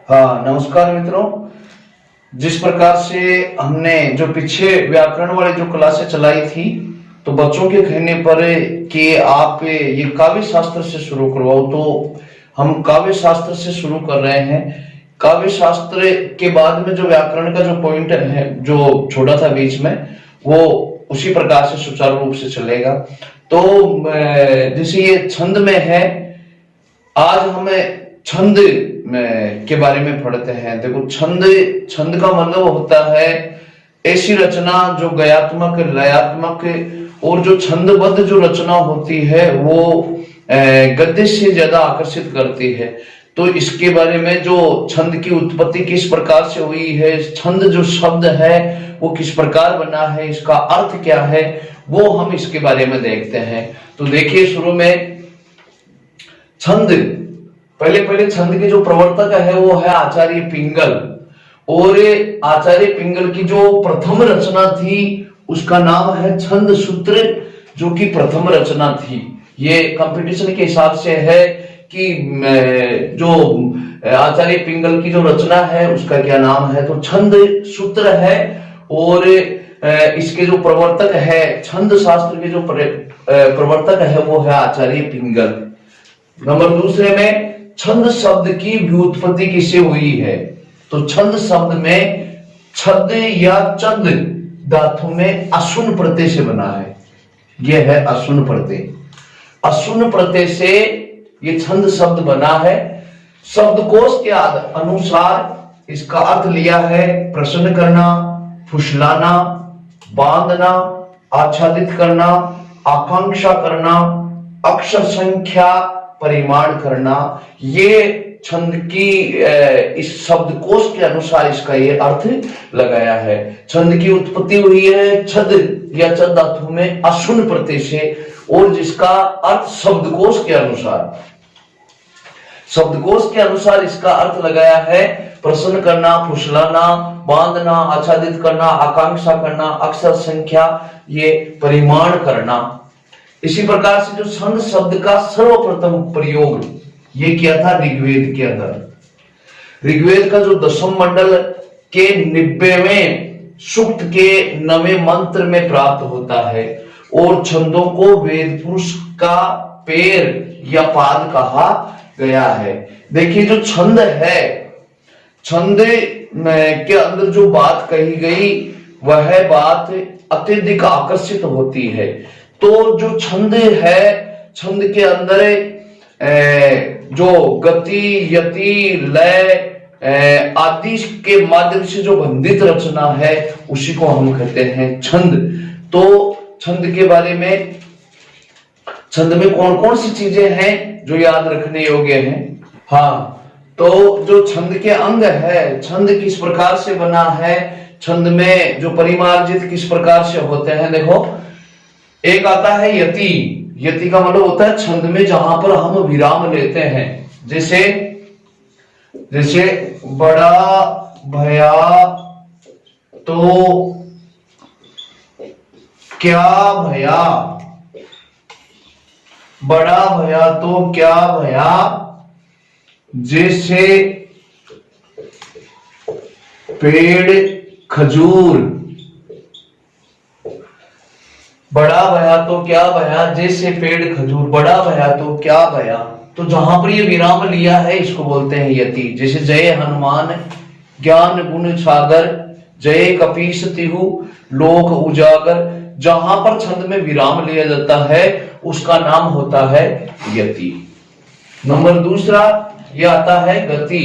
हाँ, नमस्कार मित्रों। जिस प्रकार से हमने जो पीछे व्याकरण वाली जो क्लासें चलाई थी, तो बच्चों के कहने पर कि आप ये काव्य शास्त्र से शुरू करवाओ, तो हम काव्य शास्त्र से शुरू कर रहे हैं। काव्य शास्त्र के बाद में जो व्याकरण का जो पॉइंट है जो छोटा था बीच में, वो उसी प्रकार से सुचारू रूप से चलेगा। तो जैसे ये छंद में है, आज हमें छंद के बारे में पढ़ते हैं। देखो, छंद छंद का मतलब होता है ऐसी रचना जो गयात्मक, लयात्मक और जो छंदबद्ध जो रचना होती है वो गद्य से ज्यादा आकर्षित करती है। तो इसके बारे में जो छंद की उत्पत्ति किस प्रकार से हुई है, छंद जो शब्द है वो किस प्रकार बना है, इसका अर्थ क्या है, वो हम इसके बारे में देखते हैं। तो देखिए, शुरू में छंद, पहले छंद के जो प्रवर्तक है वो है आचार्य पिंगल। और आचार्य पिंगल की जो प्रथम रचना थी उसका नाम है छंद सूत्र, जो कि प्रथम रचना थी। ये कंपटीशन के हिसाब से है कि जो आचार्य पिंगल की जो रचना है उसका क्या नाम है, तो छंद सूत्र है। और इसके जो प्रवर्तक है, छंद शास्त्र के जो प्रवर्तक है वो है आचार्य पिंगल। नंबर दूसरे में छंद शब्द की व्युत्पत्ति किससे हुई है, तो छंद शब्द में छद या चंद धातु में अशुन प्रत्यय से बना है। यह है अशुन प्रत्यय। अशुन प्रत्यय से ये छंद शब्द बना है। शब्दकोश के अनुसार इसका अर्थ लिया है प्रसन्न करना, फुसलाना, बांधना, आच्छादित करना, आकांक्षा करना, अक्षर संख्या परिमाण करना। ये छंद की इस शब्दकोश के अनुसार इसका ये अर्थ लगाया है। छंद की उत्पत्ति हुई है छद या चद धातु में अशुन प्रत्यय से, और जिसका अर्थ शब्दकोश के अनुसार इसका अर्थ लगाया है प्रसन्न करना, फुसलाना, बांधना, आच्छादित करना, आकांक्षा करना, अक्षर संख्या ये परिमाण करना। इसी प्रकार से जो छंद शब्द का सर्वप्रथम प्रयोग ये किया था ऋग्वेद के अंदर। ऋग्वेद का जो दशम मंडल के 90वें सूक्त के 9वें मंत्र में प्राप्त होता है। और छंदों को वेद पुरुष का पैर या पाद कहा गया है। देखिए, जो छंद है, छंद के अंदर जो बात कही गई वह बात अत्यधिक आकर्षित होती है। तो जो छंद है, छंद के अंदर जो गति, यति, लय आदि के माध्यम से जो बंधित रचना है उसी को हम कहते हैं छंद। तो छंद के बारे में, छंद में कौन कौन सी चीजें हैं जो याद रखने योग्य हैं। हाँ, तो जो छंद के अंग है, छंद किस प्रकार से बना है, छंद में जो परिमार्जित किस प्रकार से होते हैं। देखो, एक आता है यति। यति का मतलब होता है छंद में जहां पर हम विराम लेते हैं। जैसे बड़ा भया तो क्या भया, बड़ा भया तो क्या भया। जैसे पेड़ खजूर, बड़ा भया तो क्या भया, जैसे पेड़ खजूर, बड़ा भया तो क्या भया। तो जहां पर ये विराम लिया है इसको बोलते हैं यति। जैसे जय हनुमान ज्ञान गुण सागर, जय कपीस तिहु लोक उजागर। जहां पर छंद में विराम लिया जाता है उसका नाम होता है यति। नंबर दूसरा ये आता है गति।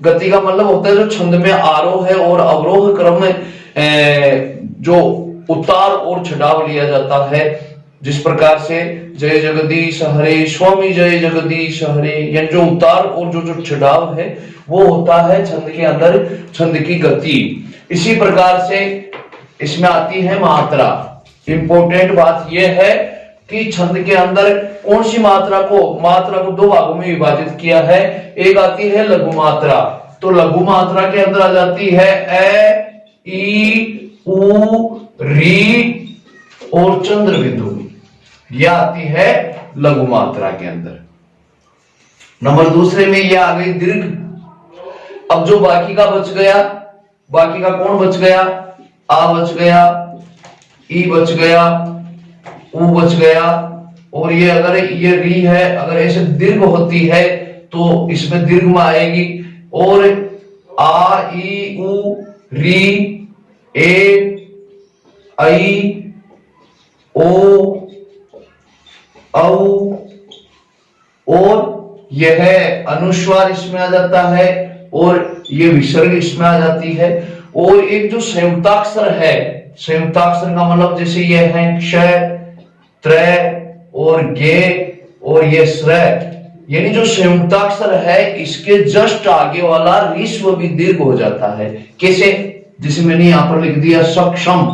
गति का मतलब होता है जो छंद में आरोह है और अवरोह क्रम में जो उतार और चढ़ाव लिया जाता है। जिस प्रकार से जय जगदीश हरे स्वामी जय जगदीश हरे, यानी जो उतार और जो चढ़ाव है वो होता है छंद के अंदर, छंद की गति। इसी प्रकार से इसमें आती है मात्रा। इंपॉर्टेंट बात यह है कि छंद के अंदर कौन सी मात्रा को दो भागों में विभाजित किया है। एक आती है लघु मात्रा, तो लघु मात्रा के अंदर आ जाती है ए, ई, उ, री और चंद्र बिंदु, यह आती है लघु मात्रा के अंदर। नंबर दूसरे में यह आ गई दीर्घ। अब जो बाकी का बच गया, बाकी का कौन बच गया, आ बच गया, ई बच गया, ऊ बच गया, और ये अगर ये री है, अगर ऐसे दीर्घ होती है तो इसमें दीर्घ में आएगी, और आ ई ऊ री ए आई ओ औ, और यह अनुस्वार इसमें आ जाता है, और ये विसर्ग इसमें आ जाती है। और एक जो संयुक्ताक्षर है, संयुक्ताक्षर का मतलब जैसे ये है क्ष, त्र और गे और ये स्र, यानी जो संयुक्ताक्षर है इसके जस्ट आगे वाला ऋस्व भी दीर्घ हो जाता है। कैसे? जिसे मैंने यहां पर लिख दिया सक्षम,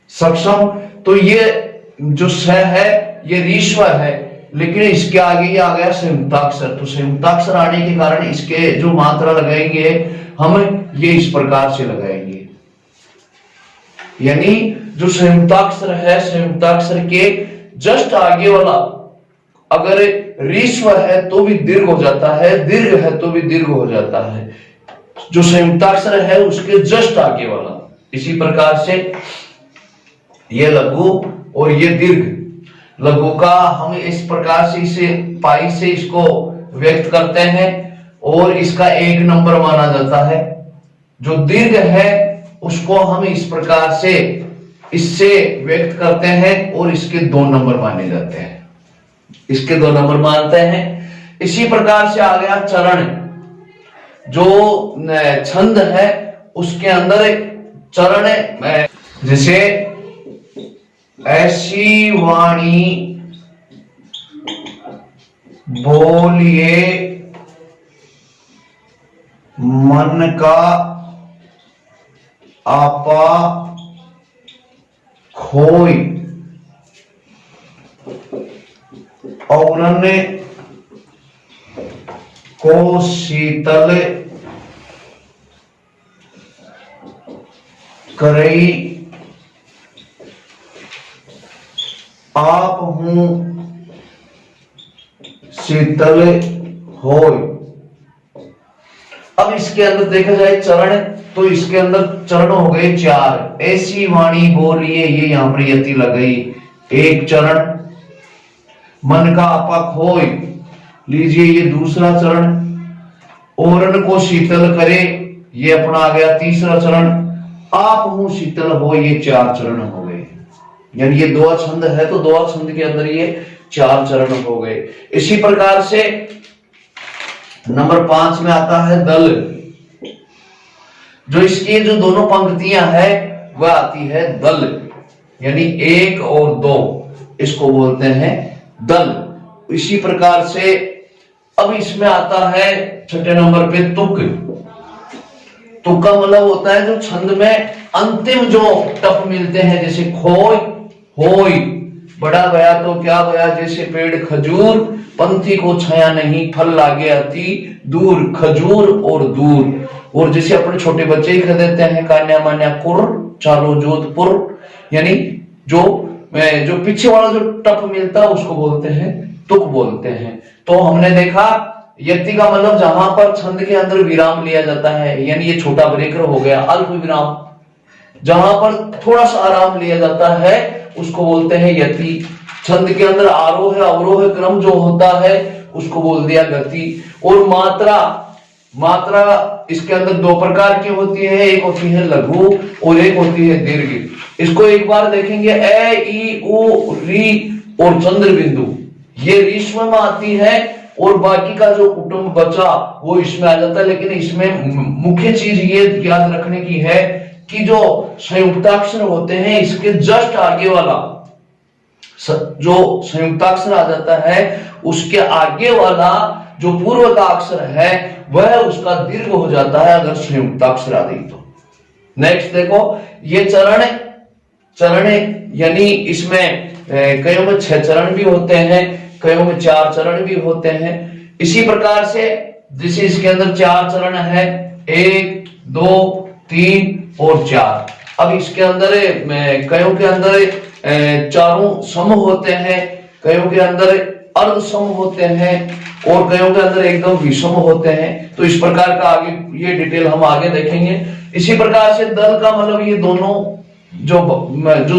सक्षम, तो ये जो स है ये ऋस्व है, लेकिन इसके आगे ये आ गया संयुक्ताक्षर, तो संयुक्ताक्षर आने के कारण इसके जो मात्रा लगाएंगे हम ये इस प्रकार से लगाएंगे, यानी जो संयुक्ताक्षर है, संयुक्ताक्षर के जस्ट आगे वाला अगर ऋस्व है तो भी दीर्घ हो जाता है, दीर्घ है तो भी दीर्घ हो जाता है, जो संयुक्ताक्षर है उसके जस्ट आगे वाला। इसी प्रकार से ये लघु और ये दीर्घ, लघु का हम इस प्रकार से इसे पाई से इसको व्यक्त करते हैं और इसका 1 नंबर माना जाता है। जो दीर्घ है उसको हम इस प्रकार से इससे व्यक्त करते हैं और इसके 2 नंबर माने जाते हैं, इसके 2 नंबर मानते हैं। इसी प्रकार से आ गया चरण, जो छंद है उसके अंदर चरण, जैसे ऐसी वाणी बोलिए मन का आपा खोई, औरन को शीतल करई, आप हूं शीतल होय। अब इसके अंदर देखा जाए चरण, तो इसके अंदर चरण हो गए 4। ऐसी वाणी बोलिए, ये यहां पर यति लग गई, 1 चरण। मन का आपा खोय, लीजिए ये दूसरा चरण। औरन को शीतल करे, ये अपना आ गया तीसरा चरण। आप हूं शीतल हो, ये 4 चरण हो गए, यानी ये 2 छंद है तो 2 छंद के अंदर ये 4 चरण हो गए। इसी प्रकार से नंबर 5 में आता है दल, जो इसकी जो दोनों पंक्तियां है वह आती है दल, यानी 1 और 2, इसको बोलते हैं दल। इसी प्रकार से अब इसमें आता है 6 नंबर पे तुक। तुक का मतलब होता है जो छंद में अंतिम जो टप मिलते हैं, जैसे खोय होय, बड़ा गया तो क्या गया, जैसे पेड़ खजूर, पंथी को छाया नहीं, फल लागे अति दूर, खजूर और दूर। और जैसे अपने छोटे बच्चे ही कह देते हैं कान्या मान्या कुर चालो जोधपुर, यानी जो पीछे वाला जो टप मिलता है उसको बोलते हैं तुक बोलते हैं। तो हमने देखा यति का मतलब जहां पर छंद के अंदर विराम लिया जाता है, यानी ये छोटा ब्रेकर हो गया, अल्प विराम, जहां पर थोड़ा सा आराम लिया जाता है उसको बोलते हैं यति। छंद के अंदर आरोह अवरोह क्रम जो होता है उसको बोल दिया गति। और मात्रा इसके अंदर 2 प्रकार की होती है, एक होती है लघु और एक होती है दीर्घ। इसको एक बार देखेंगे, ए ई उ री और चंद्र बिंदु, ये ऋस्व में आती है और बाकी का जो कुटुंब बचा वो इसमें आ जाता है। लेकिन इसमें मुख्य चीज ये याद रखने की है कि जो संयुक्ताक्षर होते हैं इसके जस्ट आगे वाला जो संयुक्ताक्षर आ जाता है उसके आगे वाला जो पूर्व का अक्षर है वह उसका दीर्घ हो जाता है अगर संयुक्ताक्षर आ गई तो। नेक्स्ट देखो, ये चरण यानी इसमें कईयों में 6 चरण भी होते हैं, कईयों में 4 चरण भी होते हैं। इसी प्रकार से जैसे इसके अंदर 4 चरण है, 1 2 3 और 4। अब इसके अंदर कईयों के अंदर चारों सम होते हैं, कईयों के अंदर अर्ध सम होते हैं और कईयों के अंदर एकदम विषम होते हैं। तो इस प्रकार का आगे ये डिटेल हम आगे देखेंगे। इसी प्रकार से दल का मतलब ये दोनों जो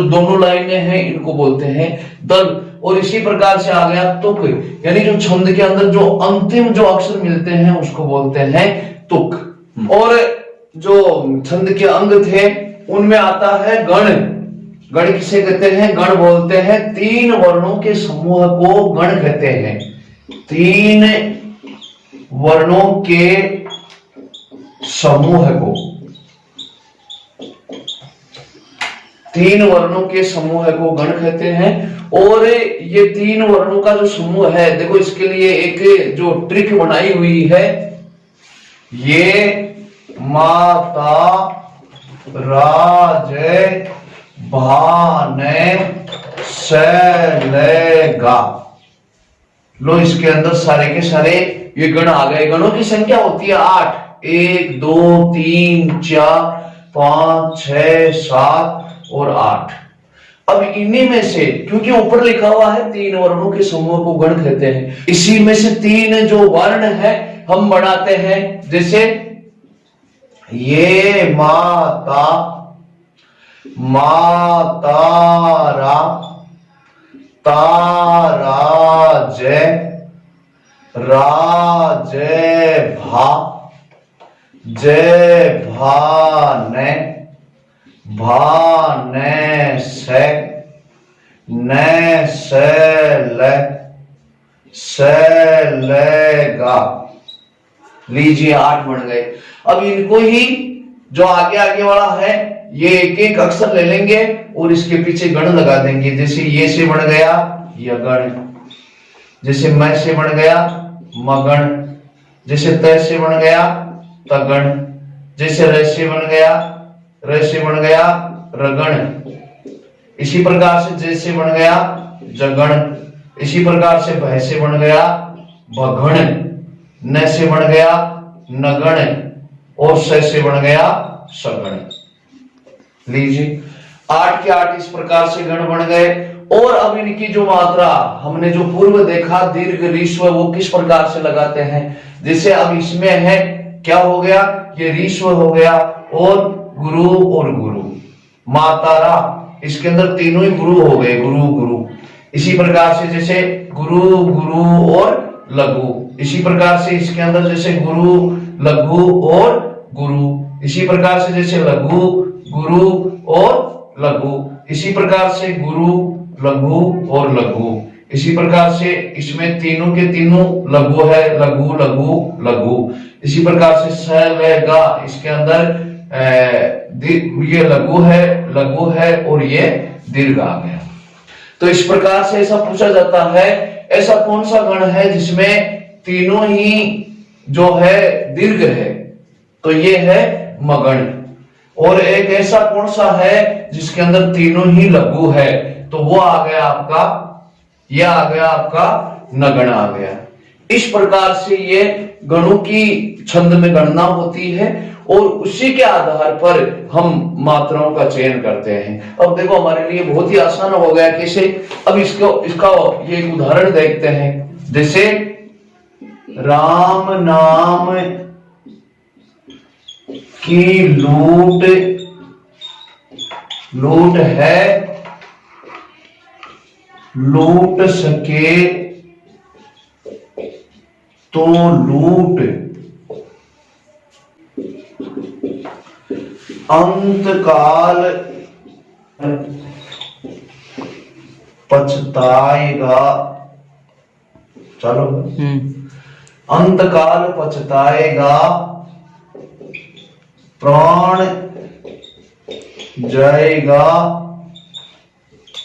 दोनों लाइनें हैं इनको बोलते हैं दल। और इसी प्रकार से आ गया तुक, यानी जो छंद के अंदर जो अंतिम जो अक्षर मिलते हैं उसको बोलते हैं तुक। और जो छंद के अंग थे उनमें आता है गण। गण किसे कहते हैं? गण बोलते हैं 3 वर्णों के समूह को गण कहते हैं। 3 वर्णों के समूह को, 3 वर्णों के समूह को गण कहते हैं। और ये 3 वर्णों का जो समूह है, देखो इसके लिए एक जो ट्रिक बनाई हुई है, ये माता राज भाने सैलेगा। लो इसके अंदर सारे के सारे ये गण आ गए। गणों की संख्या होती है 8, 1 2 3 4 5 6 7 और 8। अब इन्हीं में से, क्योंकि ऊपर लिखा हुआ है 3 वर्णों के समूह को गण कहते हैं, इसी में से 3 जो वर्ण है हम बनाते हैं। जैसे ये माता, मातारा, ताराजय, राजय भा, जय भाने, भाने से, ने से ले, से लेगा। लीजिए 8 बन गए। अब इनको ही जो आगे आगे वाला है ये एक एक अक्षर ले लेंगे और इसके पीछे गण लगा देंगे। जैसे ये से बन गया यगण, जैसे मैं से बन गया मगण, जैसे तय से बन गया तगण, जैसे र से बन गया र से बन गया रगण, इसी प्रकार से जय से बन गया जगण, इसी प्रकार से भय से बन गया भगण, न से बन गया नगण और स से बन गया सगण। लीजिए 8 के 8 इस प्रकार से गण बन गए। और अब इनकी जो मात्रा हमने जो पूर्व देखा दीर्घ रीश्व, वो किस प्रकार से लगाते हैं। जैसे अब इसमें है क्या हो गया, ये रीश्व हो गया और गुरु और गुरु, मातारा, इसके अंदर तीनों ही गुरु हो गए, गुरु गुरु। इसी प्रकार से जैसे गुरु गुरु और लघु, इसी प्रकार से इसके अंदर जैसे गुरु लघु और गुरु, इसी प्रकार से जैसे लघु गुरु और लघु, इसी प्रकार से गुरु लघु और लघु, इसी प्रकार से इसमें तीनों के तीनों लघु है, लघु लघु लघु, इसी प्रकार से स ल ग, इसके अंदर ये लघु है और ये दीर्घ आ गया। तो इस प्रकार से ऐसा पूछा जाता है, ऐसा कौन सा गण है जिसमें तीनों ही जो है दीर्घ है, तो ये है मगण। और एक ऐसा कौन सा है जिसके अंदर तीनों ही लघु है, तो वो आ गया आपका, यह आ गया आपका नगण आ गया। इस प्रकार से ये गणों की छंद में गणना होती है और उसी के आधार पर हम मात्राओं का चयन करते हैं। अब देखो हमारे लिए बहुत ही आसान हो गया कैसे। अब इसका ये एक उदाहरण देखते हैं। जैसे राम नाम की लूट है, लूट सके तो लूट, अंतकाल पछताएगा, चलो अंतकाल पछताएगा, प्राण जाएगा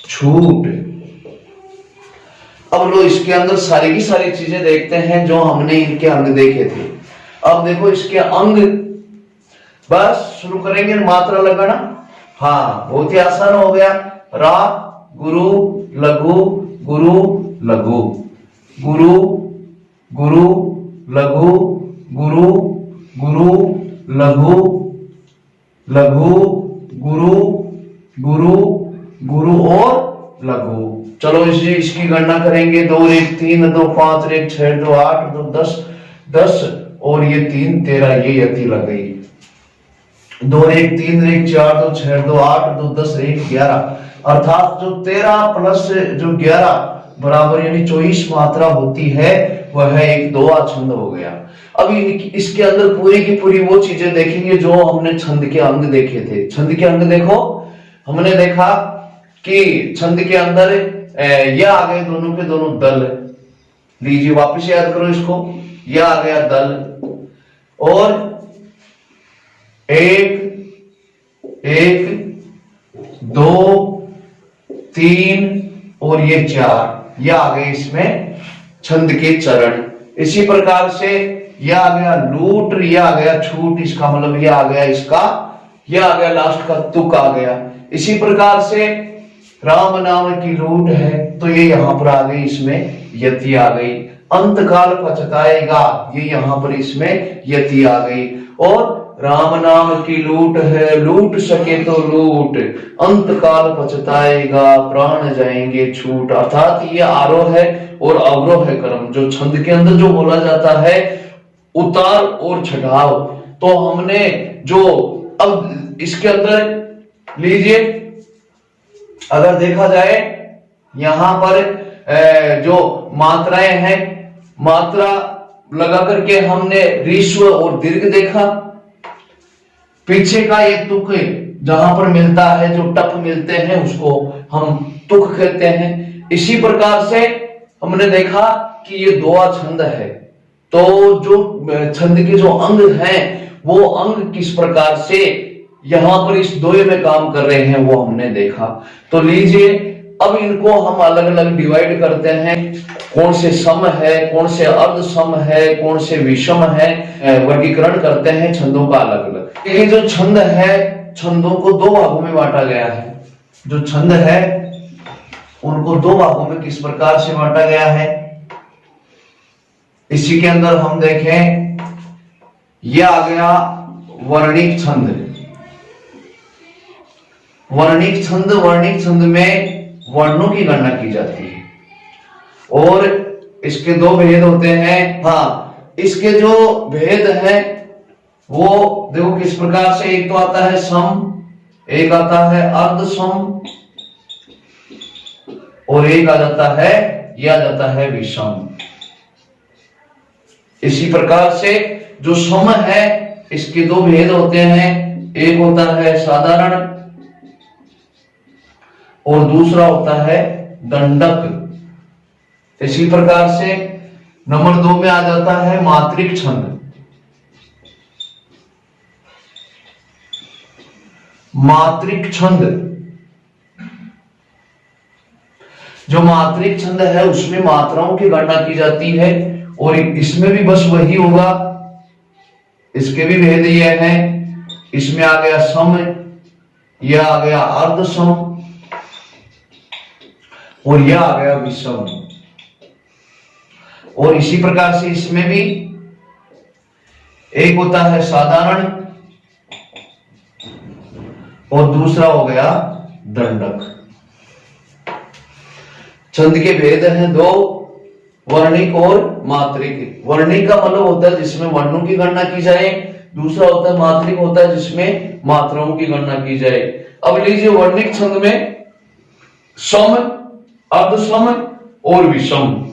छूट। अब लो इसके अंदर सारी की सारी चीजें देखते हैं जो हमने इनके अंग देखे थे। अब देखो इसके अंग, बस शुरू करेंगे मात्रा लगाना। हाँ बहुत ही आसान हो गया। रा गुरु लघु गुरु लघु, गुरु गुरु लघु गुरु गुरु लघु लघु गुरु गुरु गुरु और लघु। चलो इसकी गणना करेंगे। 2 और 1 3, 2 5 और 1 6, 2 8, 2 10, 10 और ये 3 13, ये यति लग गई। 2 और 1 3, 1 4, 2 6, 2 8, 2 10, 1 11, अर्थात जो 13 प्लस जो 11 बराबर यानी 24 मात्रा होती है वह एक दोहा छंद हो गया। अब इसके अंदर पूरी की पूरी वो चीजें देखेंगे जो हमने छंद के अंग देखे थे। छंद के अंग देखो, हमने देखा कि छंद के अंदर यह आ गए दोनों के दोनों दल। लीजिए वापस याद करो इसको, यह आ गया दल और 1 1 2 3 और ये 4, यह आ गए इसमें छंद के चरण। इसी प्रकार से यह आ गया लूट, यह आ गया छूट, इसका मतलब यह आ गया इसका, यह आ गया लास्ट का तुक आ गया। इसी प्रकार से राम नाम की लूट है तो ये यहां पर आ गई, इसमें यति आ गई। अंत काल पछताएगा, ये यहां पर इसमें यति आ गई। और राम नाम की लूट है, लूट सके तो लूट, अंत काल पछताएगा, प्राण जाएंगे छूट। अर्थात ये आरोह है और अवरोह है क्रम, जो छंद के अंदर जो बोला जाता है उतार और चढ़ाव। तो हमने जो अब इसके अंदर लीजिए अगर देखा जाए यहां पर जो मात्राएं हैं, मात्रा लगा करके हमने ऋस्व और दीर्घ देखा। पीछे का ये तुक जहां पर मिलता है, जो टप मिलते हैं उसको हम तुक कहते हैं। इसी प्रकार से हमने देखा कि ये दोहा छंद है, तो जो छंद के जो अंग हैं वो अंग किस प्रकार से यहां पर इस दोहे में काम कर रहे हैं वो हमने देखा। तो लीजिए अब इनको हम अलग अलग डिवाइड करते हैं, कौन से सम है, कौन से अर्ध सम है, कौन से विषम है, वर्गीकरण करते हैं छंदों का अलग अलग। ये जो छंद है, छंदों को 2 भागों में बांटा गया है। जो छंद है उनको 2 भागों में किस प्रकार से बांटा गया है, इसी के अंदर हम देखें। यह आ गया वर्णिक छंद। वर्णिक छंद, वर्णिक छंद में वर्णों की गणना की जाती है और इसके 2 भेद होते हैं। हाँ, इसके जो भेद है वो देखो किस प्रकार से, एक तो आता है सम, एक आता है अर्ध सम और एक आ जाता है, यह आ जाता है विषम। इसी प्रकार से जो सम है इसके 2 भेद होते हैं, एक होता है साधारण और दूसरा होता है दंडक। इसी प्रकार से नंबर 2 में आ जाता है मात्रिक छंद। मात्रिक छंद, जो मात्रिक छंद है उसमें मात्राओं की गणना की जाती है और इसमें भी बस वही होगा। इसके भी भेद ये है, इसमें आ गया सम, यह आ गया अर्ध सम और यह आ गया विषम। और इसी प्रकार से इसमें भी एक होता है साधारण और दूसरा हो गया दंडक। छंद के भेद हैं 2, वर्णिक और मात्रिक। वर्णिक का मतलब होता है जिसमें वर्णों की गणना की जाए, दूसरा होता है मात्रिक, होता है जिसमें मात्राओं की गणना की जाए। अब लीजिए वर्णिक छंद में सम, अर्धसम और विषम,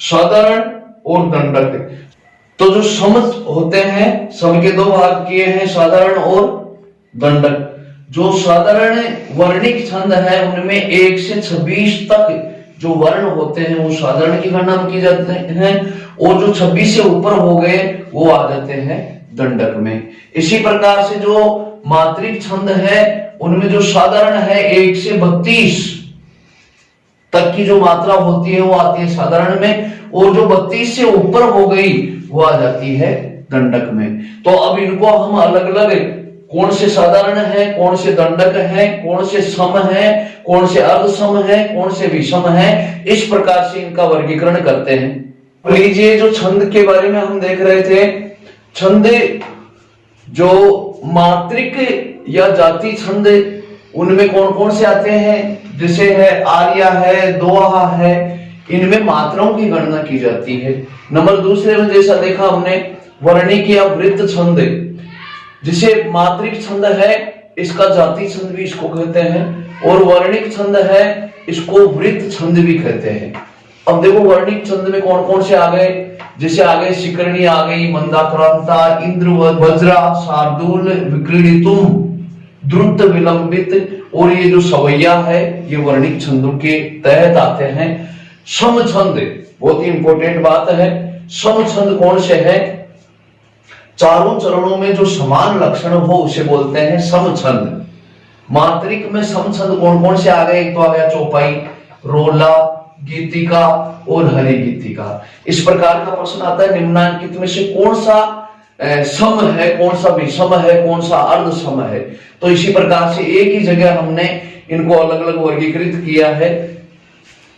साधारण और दंडक। तो जो सम होते हैं, सम के 2 भाग किए हैं, साधारण और दंडक। जो साधारण वर्णिक छंद है उनमें 1 से 26 तक जो वर्ण होते हैं वो साधारण की गणना में की जाते हैं और जो 26 से ऊपर हो गए वो आ जाते हैं दंडक में। इसी प्रकार से जो मात्रिक छंद है उनमें जो साधारण है 1 से 32 तक की जो मात्रा होती है वो आती है साधारण में, और जो 32 से ऊपर हो गई वो आ जाती है दंडक में। तो अब इनको हम अलग अलग, कौन से साधारण है, कौन से दंडक है, कौन से सम है, कौन से अर्ध सम है, कौन से विषम है, इस प्रकार से इनका वर्गीकरण करते हैं। लीजिए जो छंद के बारे में हम देख रहे थे, छंद जो मात्रिक या जाति छंद उनमें कौन कौन से आते हैं, जैसे है आर्या है, दोहा है, इनमें मात्राओं की गणना की जाती है। नंबर दूसरे में जैसा देखा हमने वर्णिक या वृत्त छंद, जिसे मात्रिक छंद है इसका जाति छंद भी इसको कहते हैं, और वर्णिक छंद है इसको वृत्त छंद भी कहते हैं। अब देखो वर्णिक छंद में कौन कौन से आ गए, जैसे आ गए शिकरणी आ गई, मंदाक्रांता, इंद्रवत, वज्रा, शार्दूल, विक्रीडितुम, द्रुत, विलंबित, और ये जो सवैया है ये वर्णिक छंदों के तहत आते हैं। सम छंद बहुत ही इंपॉर्टेंट बात है। सम छंद कौन से है, चारों चरणों में जो समान लक्षण हो उसे बोलते हैं सम छंद। मात्रिक में सम छंद कौन कौन से आ गए, एक तो आ गया चौपाई, रोला, गीतिका और हरि गीतिका। इस प्रकार का प्रश्न आता है निम्नांकित में से कौन सा सम है, कौन सा विषम है, कौन सा अर्ध सम है। तो इसी प्रकार से एक ही जगह हमने इनको अलग अलग वर्गीकृत किया है।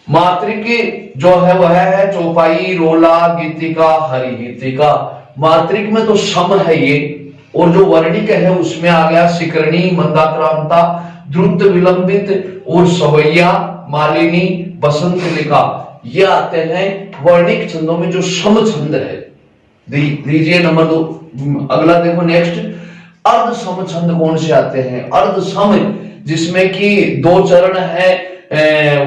मात्रिक जो है वह है चौपाई, रोला, गीतिका, हरि गीतिका। मात्रिक में तो सम है ये, और जो वर्णिक है उसमें आ गया शिकरणी, मंदाक्रांता, द्रुत, विलंबित और सवैया, मालिनी, बसंत लिखा, ये आते हैं वर्णिक छंदों में जो सम छंद है। दीजिए नंबर 2, अगला देखो नेक्स्ट, अर्ध सम छंद कौन से आते हैं। अर्ध सम जिसमें कि 2 चरण है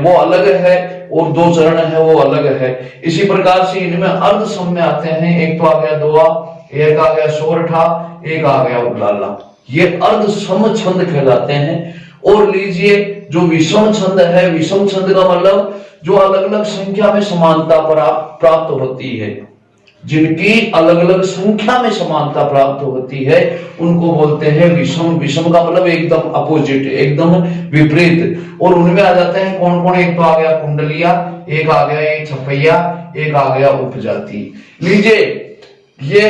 वो अलग है और 2 चरण है वो अलग है। इसी प्रकार से इनमें अर्ध सम में आते हैं, एक तो आ गया दोहा, एक आ गया सोरठा, एक आ गया उलाला, ये अर्ध सम छंद कहलाते हैं। और लीजिए जो विषम छंद है, विषम छंद का मतलब जो अलग अलग संख्या में समानता प्राप्त होती है, जिनकी अलग अलग संख्या में समानता प्राप्त होती है उनको बोलते हैं विषम। विषम का मतलब एकदम अपोजिट, एकदम विपरीत। और उनमें आ जाते हैं कौन कौन, एक तो आ गया कुंडलिया, एक आ गया ये छपैया, एक आ गया उपजाति। लीजिए ये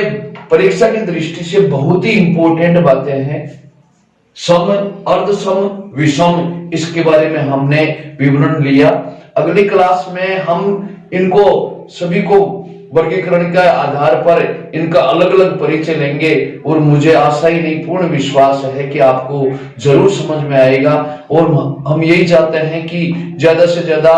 परीक्षा की दृष्टि से बहुत ही इंपॉर्टेंट बातें हैं। सम, अर्ध सम, विषम, इसके बारे में हमने विवरण लिया। अगली क्लास में हम इनको सभी को वर्गीकरण के आधार पर इनका अलग अलग परिचय लेंगे, और मुझे आशा ही नहीं पूर्ण विश्वास है कि आपको जरूर समझ में आएगा। और हम यही चाहते हैं कि ज्यादा से ज्यादा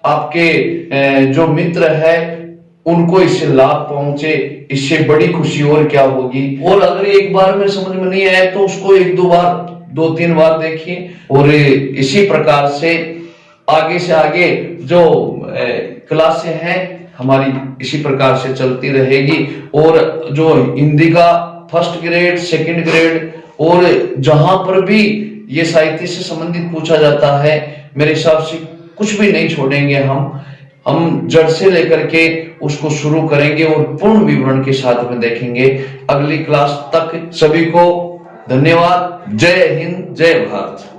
आपके जो मित्र है उनको इससे लाभ पहुंचे, इससे बड़ी खुशी और क्या होगी। और अगर एक बार में समझ में नहीं आया तो उसको 1-2 बार, 2-3 बार देखिए। और इसी प्रकार से आगे जो क्लासें हैं हमारी इसी प्रकार से चलती रहेगी। और जो हिंदी का फर्स्ट ग्रेड, सेकंड ग्रेड, और जहां पर भी ये साहित्य से संबंधित पूछा जाता है, मेरे हिसाब से कुछ भी नहीं छोड़ेंगे। हम जड़ से लेकर के उसको शुरू करेंगे और पूर्ण विवरण के साथ में देखेंगे। अगली क्लास तक सभी को धन्यवाद। जय हिंद, जय भारत।